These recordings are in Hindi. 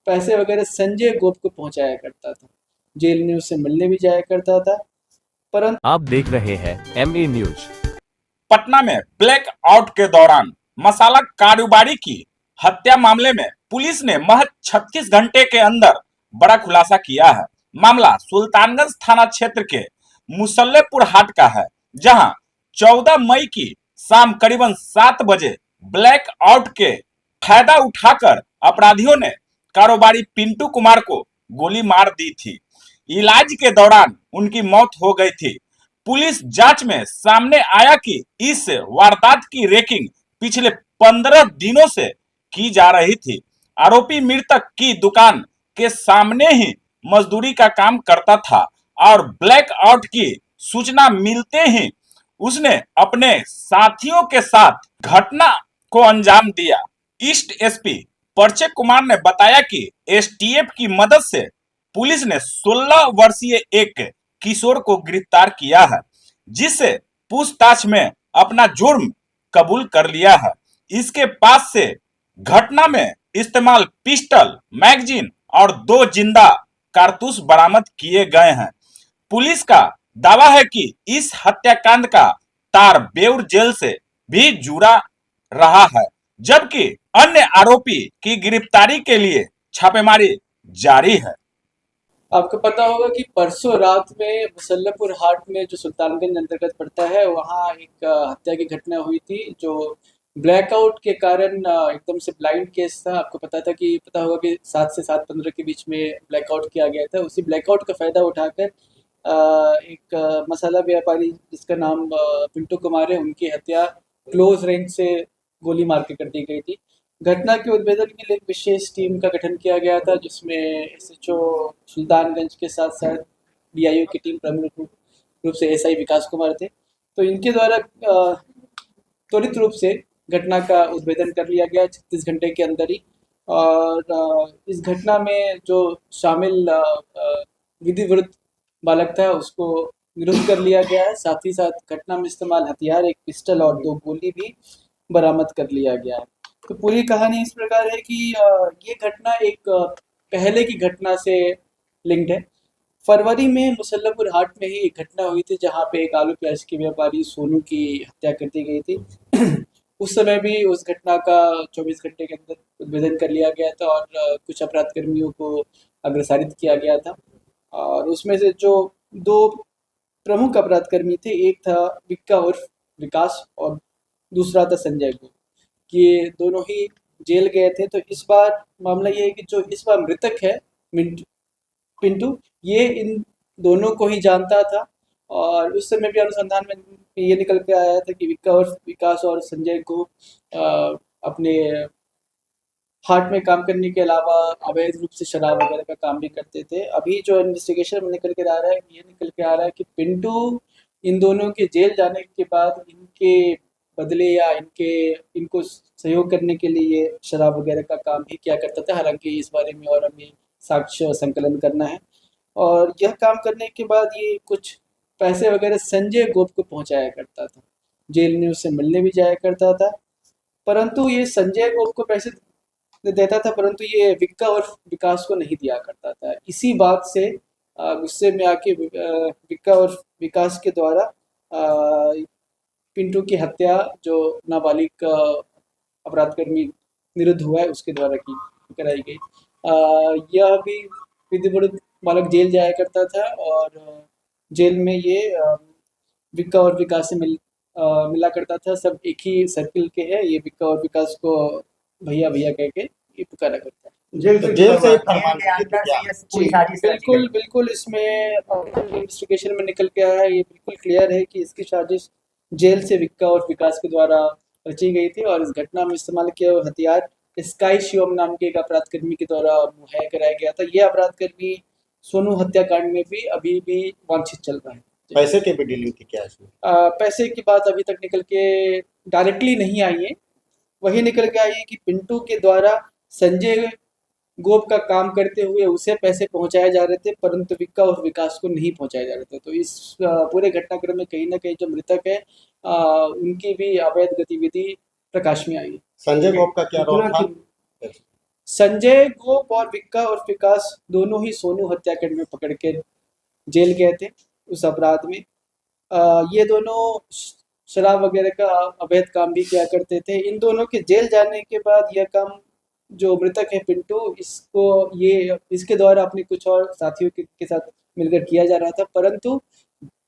पैसे वगैरह संजय गोप को पहुंचाया करता था। जेल में उससे मिलने भी जाया करता था। परंतु आप देख रहे हैं MA न्यूज। पटना में ब्लैक आउट के दौरान मसाला कारोबारी की हत्या मामले में पुलिस ने महज 36 घंटे के अंदर बड़ा खुलासा किया है। मामला सुल्तानगंज थाना क्षेत्र के मुसल्लेपुर हाट का है, जहां 14 मई की शाम करीबन 7 बजे ब्लैक आउट के फायदा उठाकर अपराधियों ने कारोबारी पिंटू कुमार को गोली मार दी थी। इलाज के दौरान उनकी मौत हो गई थी। पुलिस जांच में सामने आया कि इस वारदात की रेकिंग पिछले 15 दिनों से की जा रही थी। आरोपी मृतक की दुकान के सामने ही मजदूरी का काम करता था और ब्लैक आउट की सूचना मिलते ही उसने अपने साथियों के साथ घटना को अंजाम दिया। ईस्ट एसपी परचे कुमार ने बताया कि एसटीएफ की मदद से पुलिस ने 16 वर्षीय एक किशोर को गिरफ्तार किया है, जिससे पूछताछ में अपना जुर्म कबूल कर लिया है। इसके पास से घटना में इस्तेमाल पिस्टल, मैगजीन और 2 जिंदा कारतूस बरामद किए गए हैं। पुलिस का दावा है कि इस हत्याकांड का तार बेउर जेल से भी जुड़ा रहा है, जबकि अन्य आरोपी की गिरफ्तारी के लिए छापेमारी जारी है। आपको पता होगा कि परसों रात में मुसल्लपुर हाट में जो सुल्तानगंज अंतर्गत पड़ता है, वहाँ एक हत्या की घटना हुई थी, जो ब्लैकआउट के कारण एकदम से ब्लाइंड केस था। आपको पता होगा कि 7 से 7:15 के बीच में ब्लैकआउट किया गया था। उसी ब्लैकआउट का फ़ायदा उठाकर एक मसाला व्यापारी जिसका नाम पिंटू कुमार है, उनकी हत्या क्लोज रेंज से गोली मार के कर दी गई थी। घटना के उद्भेदन के लिए एक विशेष टीम का गठन किया गया था, जिसमें एसएचओ सुल्तानगंज के साथ साथ डीआईओ की टीम प्रमुख रूप से एसआई विकास कुमार थे। तो इनके द्वारा त्वरित रूप से घटना का उद्भेदन कर लिया गया 36 घंटे के अंदर ही। और इस घटना में जो शामिल विधि विरुद्ध बालक था, उसको निरुद्ध कर लिया गया है। साथ ही साथ घटना में इस्तेमाल हथियार एक पिस्टल और 2 गोली भी बरामद कर लिया गया है। तो पूरी कहानी इस प्रकार है कि ये घटना एक पहले की घटना से लिंक्ड है। फरवरी में मुसल्लपुर हाट में ही एक घटना हुई थी, जहाँ पे एक आलू प्याज के व्यापारी सोनू की हत्या कर दी गई थी। उस समय भी उस घटना का 24 घंटे के अंदर उद्भेदन कर लिया गया था और कुछ अपराध कर्मियों को अग्रसारित किया गया था। और उसमें से जो 2 प्रमुख अपराध कर्मी थे, एक था विक्का उर्फ विकास और दूसरा था संजय को। ये दोनों ही जेल गए थे। तो इस बार मामला ये है कि जो इस बार मृतक है पिंटू, ये इन दोनों को ही जानता था। और उस समय भी अनुसंधान में ये निकल के आया था कि विकास और संजय को अपने हाट में काम करने के अलावा अवैध रूप से शराब वगैरह का काम भी करते थे। अभी जो इन्वेस्टिगेशन में निकल के आ रहा है, ये निकल के आ रहा है कि पिंटू इन दोनों के जेल जाने के बाद इनके बदले या इनको सहयोग करने के लिए ये शराब वगैरह का काम भी किया करता था। हालांकि इस बारे में और हमें साक्ष्य संकलन करना है। और यह काम करने के बाद ये कुछ पैसे वगैरह संजय गोप को पहुंचाया करता था। जेल में उससे मिलने भी जाया करता था। परंतु ये संजय गोप को पैसे देता था, परंतु ये विक्का और विकास को नहीं दिया करता था। इसी बात से गुस्से में आके विक्का और विकास के द्वारा पिंटू की हत्या, जो नाबालिग अपराधकर्मी निरुद्ध हुआ है, उसके द्वारा कराई गई। यह भी विधि विरुद्ध बालक जेल जाया करता था और जेल में ये विक्का और विकास से मिला करता था। सब एक ही सर्किल के हैं। ये विक्का और विकास को भैया भैया कह के ये पुकारा करता है। जेल से फरमान बिल्कुल बिल्कुल इसमें इन्वेस्टिगेशन में निकल के आया है, ये बिल्कुल क्लियर है कि इसकी साजिश जेल से विक्का और विकास के द्वारा रची गई थी। और इस घटना में इस्तेमाल किया हुआ हथियार स्काई शिवम नाम के एक अपराधकर्मी के द्वारा मुहैया कराया गया था। ये अपराधकर्मी सोनू हत्याकांड में भी अभी भी वांछित चल रहा है। पैसे की भी डीलिंग थी क्या इसमें? पैसे की बात अभी तक निकल के डायरेक्टली नहीं आई है। वही निकल के आई है कि पिंटू के द्वारा संजय गोप का काम करते हुए उसे पैसे पहुंचाए जा रहे थे, परंतु विक्का और विकास को नहीं पहुंचाए जा रहे थे। तो इस पूरे घटनाक्रम में कहीं ना कहीं जो मृतक है, उनकी भी अवैध गतिविधि प्रकाश में आई है। संजय गोप का क्या रोल था? संजय गोप और विक्का और विकास दोनों ही सोनू हत्याकांड में पकड़ के जेल गए थे उस अपराध में। ये दोनों शराब वगैरह का अवैध काम भी किया करते थे। इन दोनों के जेल जाने के बाद यह काम जो मृतक है पिंटू, इसके द्वारा अपने कुछ और साथियों के साथ मिलकर किया जा रहा था, परंतु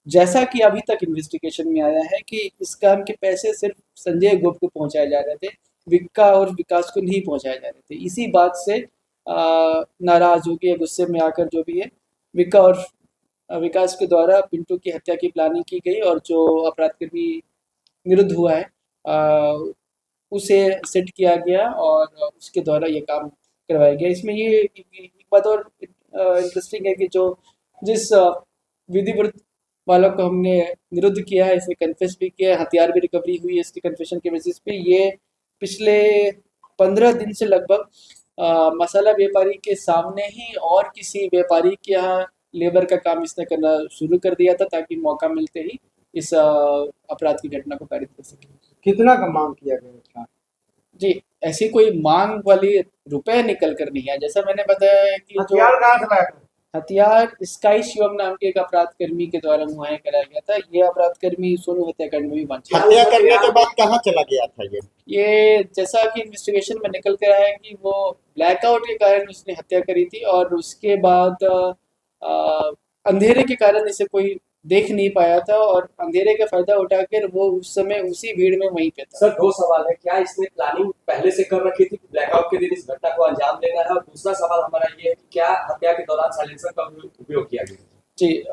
जैसा कि अभी तक इन्वेस्टिगेशन में आया है कि इस काम के पैसे सिर्फ संजय गोप को पहुंचाए जा रहे थे, विक्का और विकास को नहीं पहुंचाए जा रहे थे। इसी बात से नाराज हो के, गुस्से में आकर जो भी है, विक्का और विकास के द्वारा पिंटू की हत्या की प्लानिंग की गई और जो अपराधकर्मी निरुद्ध हुआ है उसे सेट किया गया और उसके द्वारा ये काम करवाया गया। इसमें ये एक बात और इंटरेस्टिंग है कि जिस विधिवत बालक को हमने निरुद्ध किया है, इसने कन्फेस भी किया है, हथियार भी रिकवरी हुई है इसकी कन्फेशन के बेसिस पे। ये पिछले 15 दिन से लगभग मसाला व्यापारी के सामने ही और किसी व्यापारी के यहाँ लेबर का काम इसने करना शुरू कर दिया था, ताकि मौका मिलते ही इस अपराध की घटना को पारित कर सके। कितना का मांग किया गया था? जी, ऐसी कोई मांग वाली रुपए निकल कर नहीं है। जैसा मैंने बताया कि हथियार कहाँ से लाया था? हथियार स्काई शिवम नाम के एक अपराध कर्मी के द्वारा मुहैया कराया गया था। ये अपराध कर्मी सोनू हत्याकांड में भी वांछित हत्या करने के बाद कहाँ चला गया था ये जैसा कि इन्वेस्टिगेशन में निकल कर आया है कि वो ब्लैकआउट के कारण उसने हत्या करी थी और उसके बाद अंधेरे के कारण इसे कोई देख नहीं पाया था और अंधेरे का फायदा उठाकर वो उस समय उसी भीड़ में वहीं पे था। सर, दो सवाल है, क्या इसने प्लानिंग पहले से कर रखी थी ब्लैकआउट के दिन इस घटना को अंजाम देना है, और दूसरा सवाल हमारा ये है कि क्या हत्या के दौरान साइलेंसर का उपयोग किया गया? जी,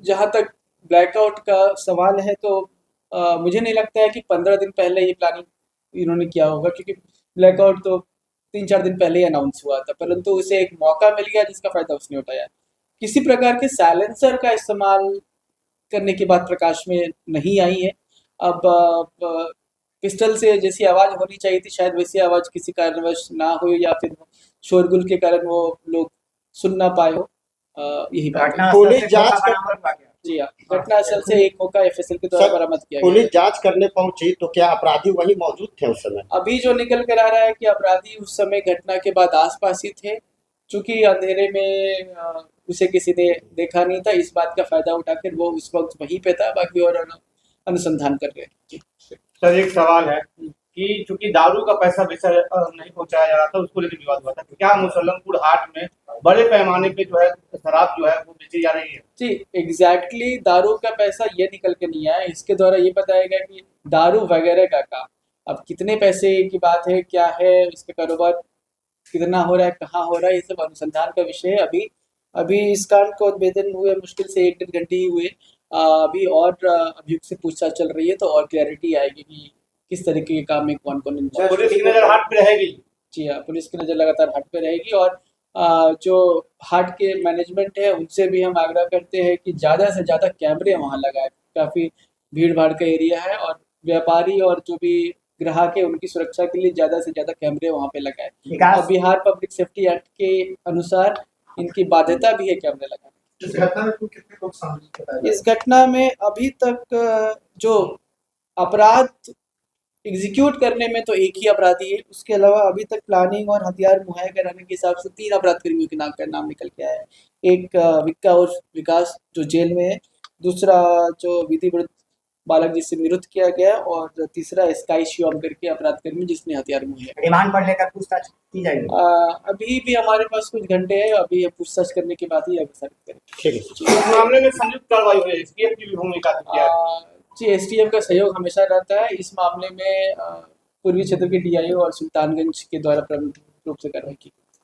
जहाँ तक ब्लैकआउट का सवाल है तो मुझे नहीं लगता है कि 15 दिन पहले ये प्लानिंग इन्होंने किया होगा, क्योंकि ब्लैकआउट तो 3-4 दिन पहले ही अनाउंस हुआ था, परंतु उसे एक मौका मिल गया जिसका फायदा उसने उठाया। किसी प्रकार के साइलेंसर का इस्तेमाल करने की बात प्रकाश में नहीं आई है। अब पिस्टल से जैसी आवाज़ होनी चाहिए थी, शायद वैसी आवाज़ किसी कारणवश ना हो या फिर शोरगुल के कारण वो लोग सुन ना पाए हो। यही बात है। पुलिस जांच जी हाँ, घटनास्थल से एक मौका एफएसएल के द्वारा बरामद किया गया। पुलिस जांच करने पहुंची तो क्या अपराधी वहीं मौजूद थे उस समय? अभी जो निकल कर आ रहा है कि अपराधी उस समय घटना के बाद आसपास ही थे, चूंकि अंधेरे में उसे किसी ने देखा नहीं था, इस बात का फायदा उठाकर वो उस वक्त वहीं पे था। बाकी और अनुसंधान कर रहे हैं। सर, एक सवाल है कि चूंकि दारू का पैसा बेचा नहीं पहुंचाया जा रहा था, उसको लेकर विवाद हुआ था, क्या मुसल्लमपुर हाट में बड़े पैमाने पे जो है शराब जो है वो बेची जा रही है? जी, एग्जैक्टली दारू का पैसा ये निकल के नहीं आया। इसके द्वारा ये बताया गया कि दारू वगैरह का काम, अब कितने पैसे की बात है, क्या है, इसका कारोबार कितना हो रहा है, कहाँ हो रहा है, ये सब अनुसंधान का विषय है। अभी इस कांड को उद्भेदन हुए मुश्किल से 1-1.5 घंटे ही हुए। अभी और अभियुक्त से पूछताछ चल रही है, तो और क्लैरिटी आएगी कि किस तरीके के काम में कौन-कौन इंवॉल्व है। पुलिस की नजर हाट पे रहेगी? जी हाँ, पुलिस की नज़र लगातार हाट पे रहेगी और जो हाट के मैनेजमेंट है उनसे भी हम आग्रह करते हैं कि ज़्यादा से ज़्यादा कैमरे वहाँ लगाएं। काफ़ी भीड़-भाड़ का एरिया है और व्यापारी और जो भी ग्राहक है उनकी सुरक्षा के लिए ज़्यादा से ज़्यादा कैमरे वहाँ पे लगाएं। और बिहार पब्लिक सेफ्टी एक्ट के अनुसार इनकी बाध्यता भी है कैमरे लगाने। इस घटना में कुल कितने लोग शामिल थे? इस घटना में अभी तक जो अपराध एग्जीक्यूट करने में तो एक ही अपराधी है, उसके अलावा अभी तक प्लानिंग और हथियार मुहैया कराने के हिसाब से 3 अपराध कर्मियों के नाम निकल के आया है। एक विक्का और विकास जो जेल में है, दूसरा जो विधिवत बालक जिससे निरुद्ध किया गया, और तीसरा स्काई शिवम करके अपराध कर्मी जिसने हथियार मुहैया। रिमांड पर लेकर पूछताछ की जाएगी? अभी भी हमारे पास कुछ घंटे हैं, अभी पूछताछ करने के बाद ही अग्रसर करेंगे। ठीक है। इस मामले में संयुक्त कार्रवाई हुई है, एसटीएफ की भी भूमिका क्या है? जी, एसटीएफ का सहयोग हमेशा रहता है। इस मामले में पूर्वी क्षेत्र के डीआईओ और सुल्तानगंज के द्वारा प्रमुख रूप से कार्रवाई की।